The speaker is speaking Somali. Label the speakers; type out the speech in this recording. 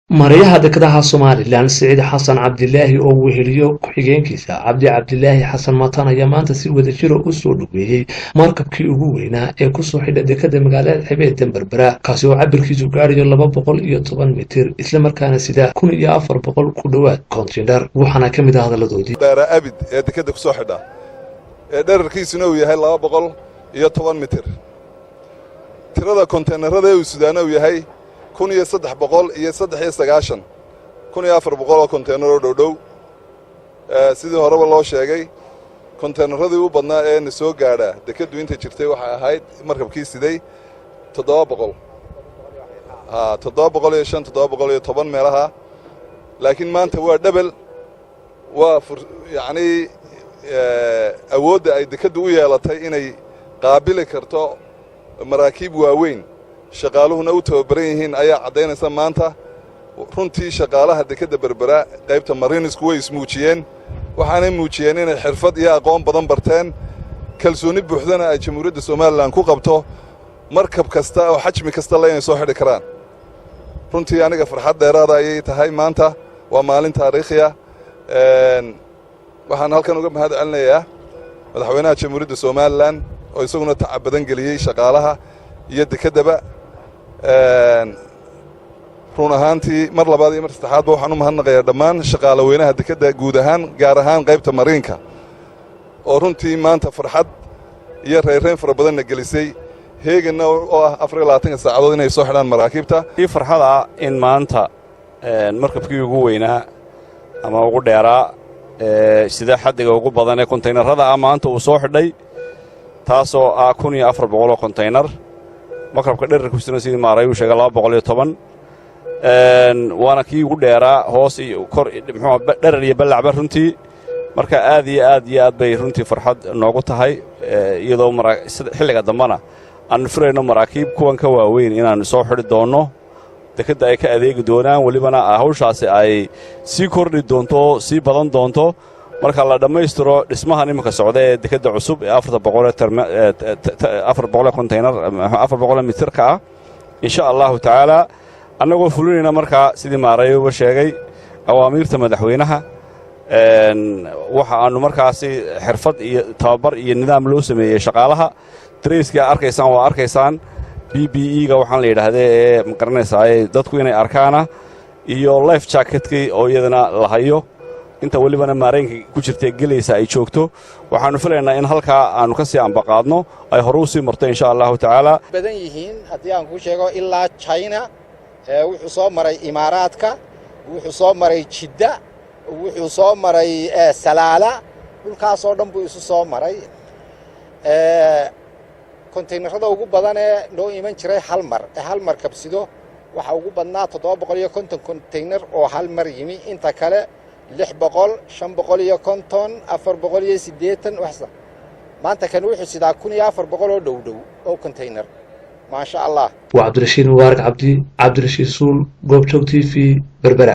Speaker 1: Mareyaha dekedaha Somaliland Saciid Xasan Cabdilaahi oo weheliyo ku-xigeenkiisa Cabdilaahi Xasan Matan ayaa maanta si wadajir ah u soo dhaweeyay markabkii ugu weynaa ee ku soo xidha dekeda magaalada Xeebta Berbera kaasi oo cabirkiisu gaarayo 210 mitir isla markaana sida 1400 ku dhawaad container waxaana kamid ah hadaladoodii
Speaker 2: dheera abid ee dekeda ku soo xidha ee dhererkiisuna uu yahay 210 mitir tirada containerada uu Suudaan uu yahay 1300 1400 container oo dhow sidii horeba loo sheegay containeradii u badnaa ee soo gaadha dekedu inta jirtay waxa ahayd markabkii siday 700 710 meelaha laakiin maanta waa double waa yani awoodda ay dekedu u yeelatay inay qaabili karto maraakiib waaweyn shaqaaluhuna u tababaran yihiin ayaa cadaynaysa maanta runtii shaqaalaha dekeda Berbera qaybta marinisku way ismuujiyeen waxaanay muujiyeen inay xirfad iyo aqoon badan barteen kalsooni buuxdana ay Jamhuuriyadda Soomaaliland ku qabto markab kasta oo xajmi kasta la inay soo xidhi karaan runtii aniga farxad dheeraad ayay tahay maanta waa maalin taariikhi ah waxaan halkan uga mahad celinayaa madaxweynaha Jamhuuriyadda Soomaaliland oo isaguna tacab badan geliyay shaqaalaha iyo dekedaba run ahaantii mar labaad iyo mar saddexaad waxaan u mahadnaqayaa dhammaan shaqaalaweynaha dekeda guud ahaan gaar ahaan qaybta mariinka oo runtii maanta farxad iyo reereyn fara badanna gelisay heegana oo ah 24 saacadood inay soo xidhaan maraakiibta
Speaker 3: farxada in maanta markabkii ugu weynaa ama ugu dheeraa sida xaddiga ugu badan ee containerada maanta uu soo xidhay taasoo ah 1400 container markabka dhererkiisuna sidii maaray uu sheegay 210 waana kii ugu dheeraa hoos iyo kor muxuu dherer iyo balacba runtii marka aad iyo aad bay runtii farxad noogu tahay iyadoo xilliga dambana aan furayno maraakiib kuwan ka waaweyn inaan soo xidhi doono dekeda ay ka adeegi doonaan walibana hawshaasi ay sii kordhi doonto sii badan doonto marka la dhammaystiro dhismaha nimanka socda ee dekeda cusub ee 400 container 400 mitirka ah insha Allah taala annagoo fulinayna marka sidii maaray uu sheegay awaamiirta madaxweynaha waxa aanu markaasi xirfad iyo tababar iyo nidaam loo sameeyay shaqaalaha traiska arkaysaan BBE-ga waxaan la yiraahdaa ee magaranaysaa dadku inay arkaana iyo life jacketkii oo iyadana la hayo inta walibana maareenka ku jirtay gelaysa ay joogto waxaanu filaynaa in halka aanu ka sii ambaqaadno ay hore u sii marto insha Allah taala
Speaker 4: badan yihiin hadii aan ku sheego ilaa China wuxuu soo maray Imaaraadka wuxuu soo maray Jidda wuxuu soo maray Salaala dhulkaas oo dhan buu isu soo maray containerada ugu badan ee loo iman jiray hal mar kabsido waxa ugu badnaa 750 container oo hal mar yimi inta kale 600 550 480 waxsa maanta kan wuxuu sidaa 1400 oo dhow oo container ma sha Allah
Speaker 1: وعبد الرشيد مبارك عبدي عبد الرشيد سول جوب تشوك TV بربرة